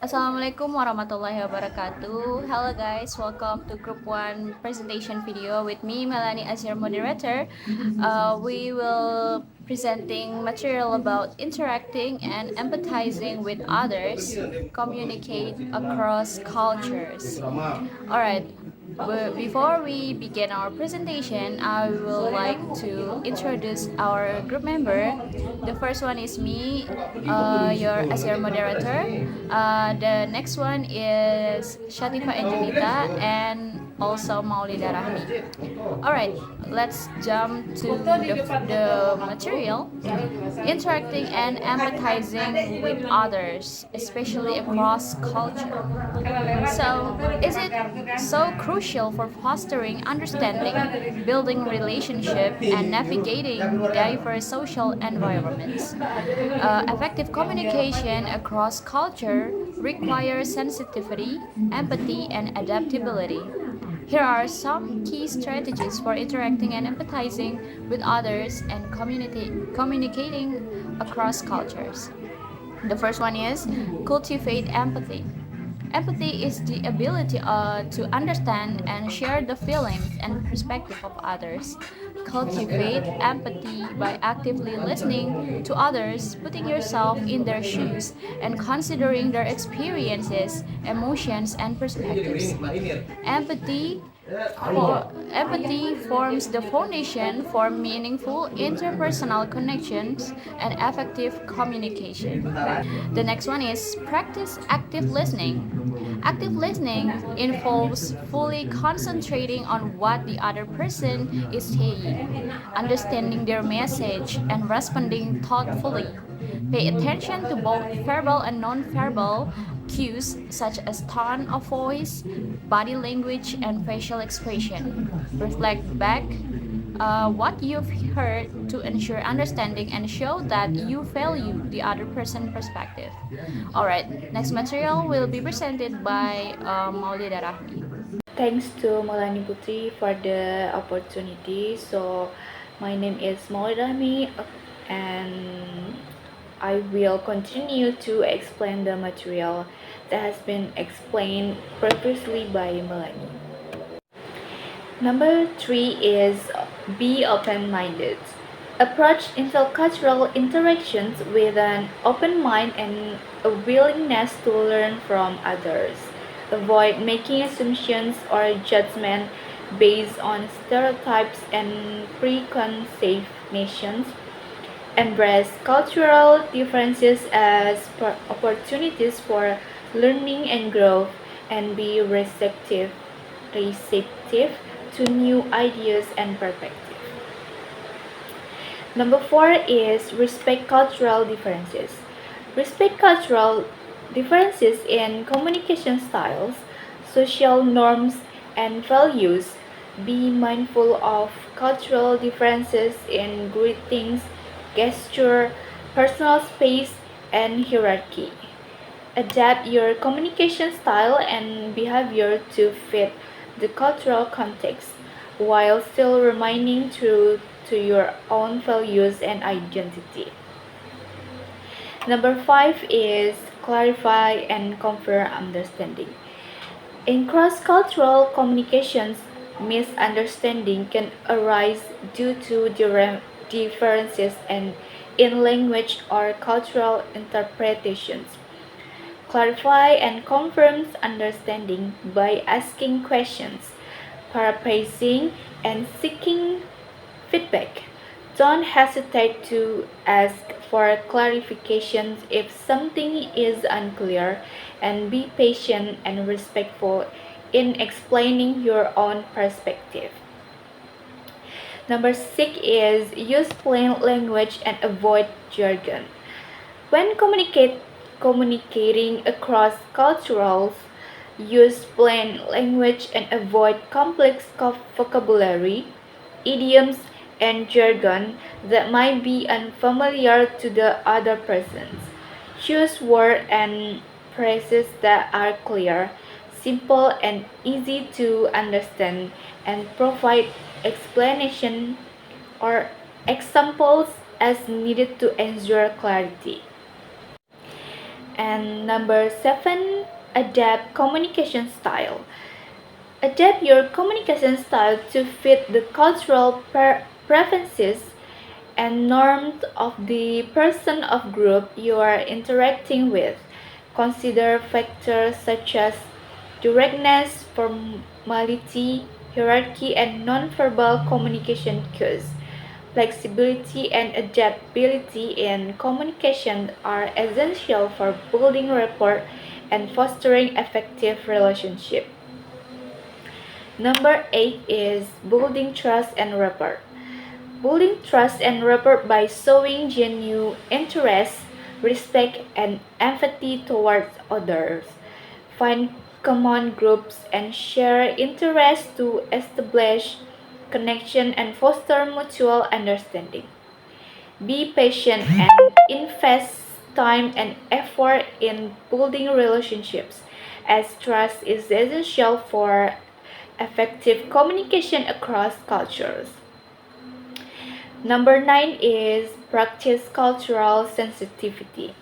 Assalamualaikum warahmatullahi wabarakatuh. Hello guys, welcome to Group 1 presentation video with me, Melanie, as your moderator. We will presenting material about interacting and empathizing with others, communicate across cultures. Alright, before we begin our presentation, I would like to introduce our group member. The first one is me, your moderator. The next one is Shatifa Angelita and also Maulida Rahmi. Alright, let's jump to the material. Interacting and empathizing with others, especially across culture. So, is it so crucial for fostering understanding, building relationship, and navigating diverse social environments? Effective communication across culture requires sensitivity, empathy, and adaptability. Here are some key strategies for interacting and empathizing with others and communicating across cultures. The first one is cultivate empathy. Empathy is the ability to understand and share the feelings and perspective of others. Cultivate empathy by actively listening to others, putting yourself in their shoes, and considering their experiences, emotions, and perspectives. Empathy Empathy forms the foundation for meaningful interpersonal connections and effective communication. The next one is practice active listening. Active listening involves fully concentrating on what the other person is saying, understanding their message, and responding thoughtfully. Pay attention to both verbal and non-verbal cues such as tone of voice, body language, and facial expression. Reflect back what you've heard to ensure understanding and show that you value the other person's perspective. Alright, next material will be presented by Maulida Rahmi. Thanks to Maulani Putri for the opportunity. So, my name is Maulani and I will continue to explain the material that has been explained previously by Melanie. Number 3 is be open-minded. Approach intercultural interactions with an open mind and a willingness to learn from others. Avoid making assumptions or judgment based on stereotypes and preconceived notions. Embrace cultural differences as opportunities for learning and growth and be receptive to new ideas and perspectives. Number 4 is respect cultural differences. Respect cultural differences in communication styles, social norms, and values. Be mindful of cultural differences in greetings, gesture, personal space, and hierarchy. Adapt your communication style and behavior to fit the cultural context while still remaining true to your own values and identity. Number 5 is clarify and confirm understanding. In cross-cultural communications, misunderstanding can arise due to differences in language or cultural interpretations. Clarify and confirm understanding by asking questions, paraphrasing, and seeking feedback. Don't hesitate to ask for clarifications if something is unclear, and be patient and respectful in explaining your own perspective. Number 6 is use plain language and avoid jargon. When communicating across cultures, use plain language and avoid complex vocabulary, idioms, and jargon that might be unfamiliar to the other persons. Choose words and phrases that are clear, simple, and easy to understand, and provide explanation or examples as needed to ensure clarity. And number 7, adapt communication style. Adapt your communication style to fit the cultural preferences and norms of the person or group you are interacting with. Consider factors such as directness, formality, hierarchy, and nonverbal communication cues. Flexibility and adaptability in communication are essential for building rapport and fostering effective relationships. Number 8 is building trust and rapport. Building trust and rapport by showing genuine interest, respect, and empathy towards others. Find common groups and share interests to establish connection and foster mutual understanding. Be patient and invest time and effort in building relationships, as trust is essential for effective communication across cultures. Number 9 is practice cultural sensitivity.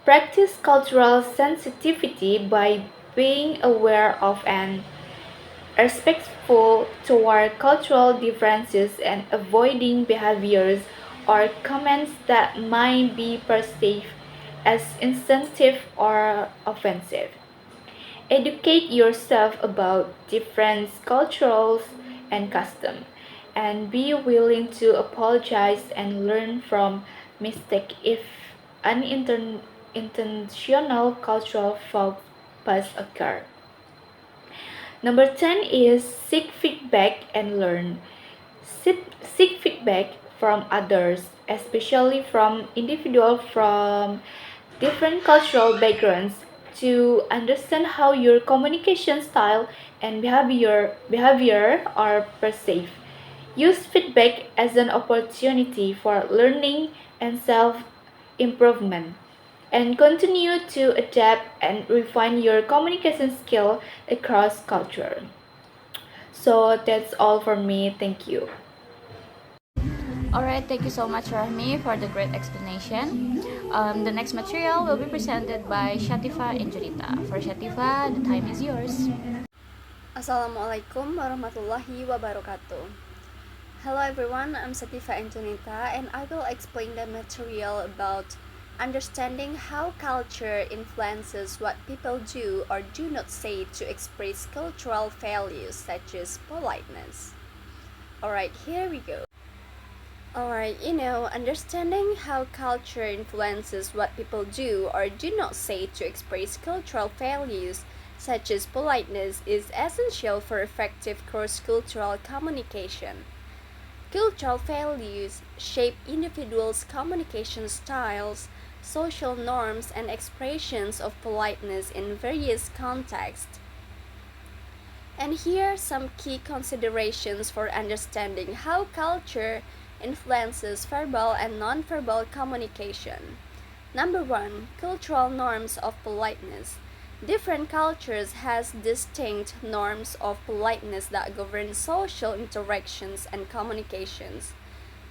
Practice cultural sensitivity by being aware of and respectful toward cultural differences and avoiding behaviors or comments that might be perceived as insensitive or offensive. Educate yourself about different cultures and customs, and be willing to apologize and learn from mistakes if unintentional cultural faux pas occur. Number 10 is seek feedback and learn. Seek feedback from others, especially from individuals from different cultural backgrounds, to understand how your communication style and behavior are perceived. Use feedback as an opportunity for learning and self improvement, and continue to adapt and refine your communication skill across culture. So that's all for me. Thank you. Alright, thank you so much, Rahmi, for the great explanation. The next material will be presented by Shatifa and Junita. For Shatifa, the time is yours. Assalamualaikum warahmatullahi wabarakatuh. Hello everyone, I'm Satifa Antonita and I will explain the material about understanding how culture influences what people do or do not say to express cultural values such as politeness. Alright, here we go. Alright, understanding how culture influences what people do or do not say to express cultural values such as politeness is essential for effective cross-cultural communication. Cultural values shape individuals' communication styles, social norms, and expressions of politeness in various contexts. And here are some key considerations for understanding how culture influences verbal and nonverbal communication. Number 1. Cultural norms of politeness. Different cultures has distinct norms of politeness that govern social interactions and communications.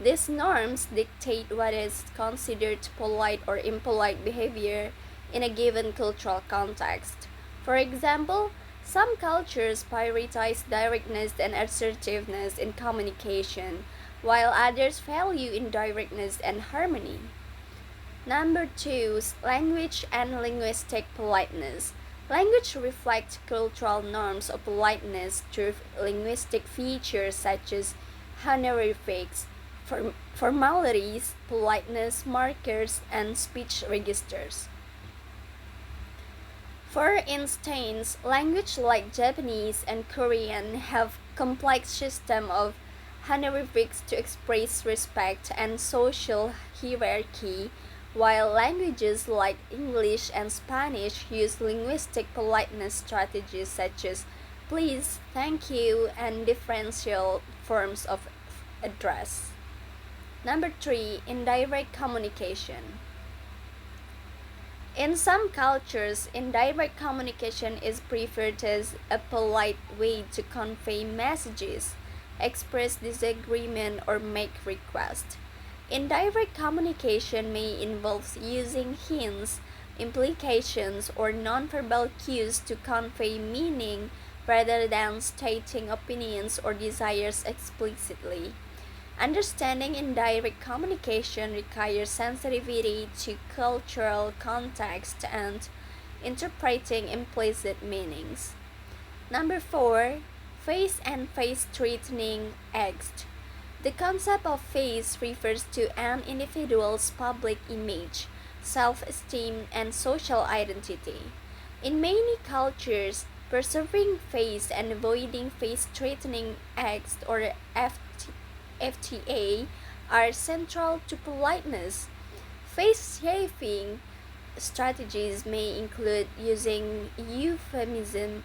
These norms dictate what is considered polite or impolite behavior in a given cultural context. For example, some cultures prioritize directness and assertiveness in communication, while others value indirectness and harmony. Number 2. Language and linguistic politeness. Language reflects cultural norms of politeness through linguistic features such as honorifics, formalities, politeness markers, and speech registers. For instance, language like Japanese and Korean have complex system of honorifics to express respect and social hierarchy, while languages like English and Spanish use linguistic politeness strategies such as please, thank you, and differential forms of address. Number 3. Indirect communication. In some cultures, indirect communication is preferred as a polite way to convey messages, express disagreement, or make requests. Indirect communication may involve using hints, implications, or nonverbal cues to convey meaning rather than stating opinions or desires explicitly. Understanding indirect communication requires sensitivity to cultural context and interpreting implicit meanings. Number 4. Face and face threatening angst. The concept of face refers to an individual's public image, self esteem, and social identity. In many cultures, preserving face and avoiding face threatening acts or FTA are central to politeness. Face shaving strategies may include using euphemism,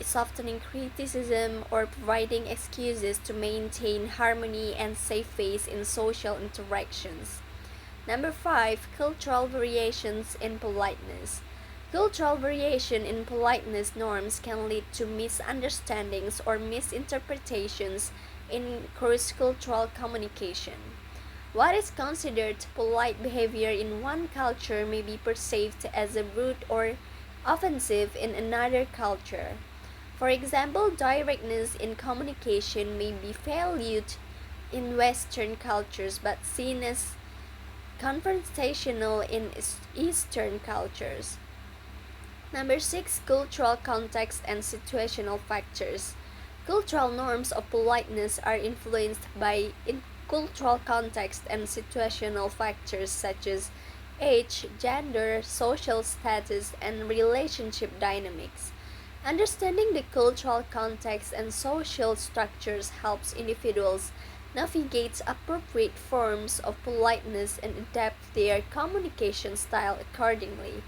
softening criticism, or providing excuses to maintain harmony and safe face in social interactions. Number 5. Cultural variations in politeness. Cultural variation in politeness norms can lead to misunderstandings or misinterpretations in cross-cultural communication. What is considered polite behavior in one culture may be perceived as a rude or offensive in another culture. For example, directness in communication may be valued in Western cultures but seen as confrontational in Eastern cultures. Number 6. Cultural context and situational factors. Cultural norms of politeness are influenced by cultural context and situational factors such as age, gender, social status, and relationship dynamics. Understanding the cultural context and social structures helps individuals navigate appropriate forms of politeness and adapt their communication style accordingly.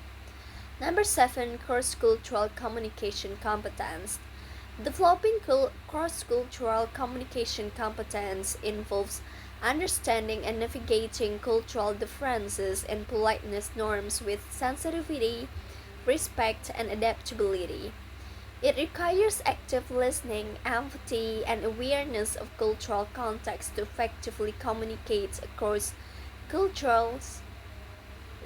Number 7. Cross-cultural communication competence. Developing cross-cultural communication competence involves understanding and navigating cultural differences and politeness norms with sensitivity, respect, and adaptability. It requires active listening, empathy, and awareness of cultural context to effectively communicate across cultures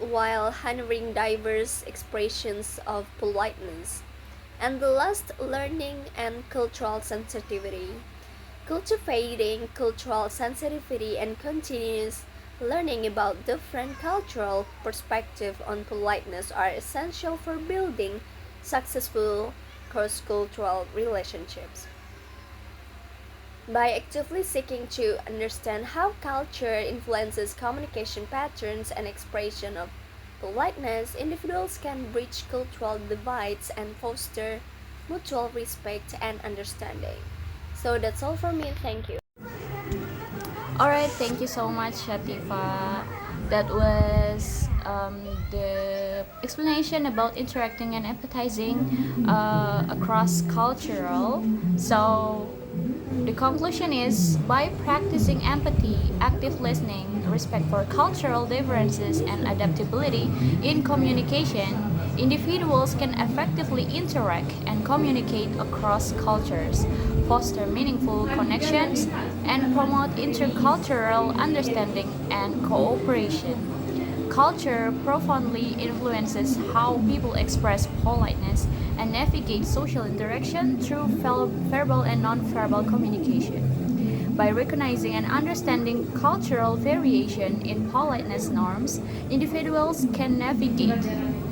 while honoring diverse expressions of politeness. And the last, learning and cultural sensitivity. Cultivating cultural sensitivity and continuous learning about different cultural perspectives on politeness are essential for building successful cross-cultural relationships. By actively seeking to understand how culture influences communication patterns and expression of politeness, individuals can bridge cultural divides and foster mutual respect and understanding. So that's all for me. Thank you. Alright, thank you so much, Shatifa. That was the explanation about interacting and empathizing across cultural. So the conclusion is by practicing empathy, active listening, respect for cultural differences, and adaptability in communication, individuals can effectively interact and communicate across cultures, foster meaningful connections, and promote intercultural understanding and cooperation. Culture profoundly influences how people express politeness and navigate social interaction through verbal and nonverbal communication. By recognizing and understanding cultural variation in politeness norms, individuals can navigate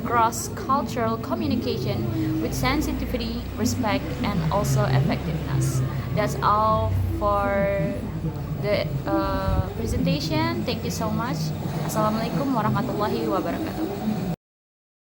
cross cultural communication with sensitivity, respect, and also effectiveness. That's all for the presentation. Thank you so much. Assalamualaikum warahmatullahi wabarakatuh.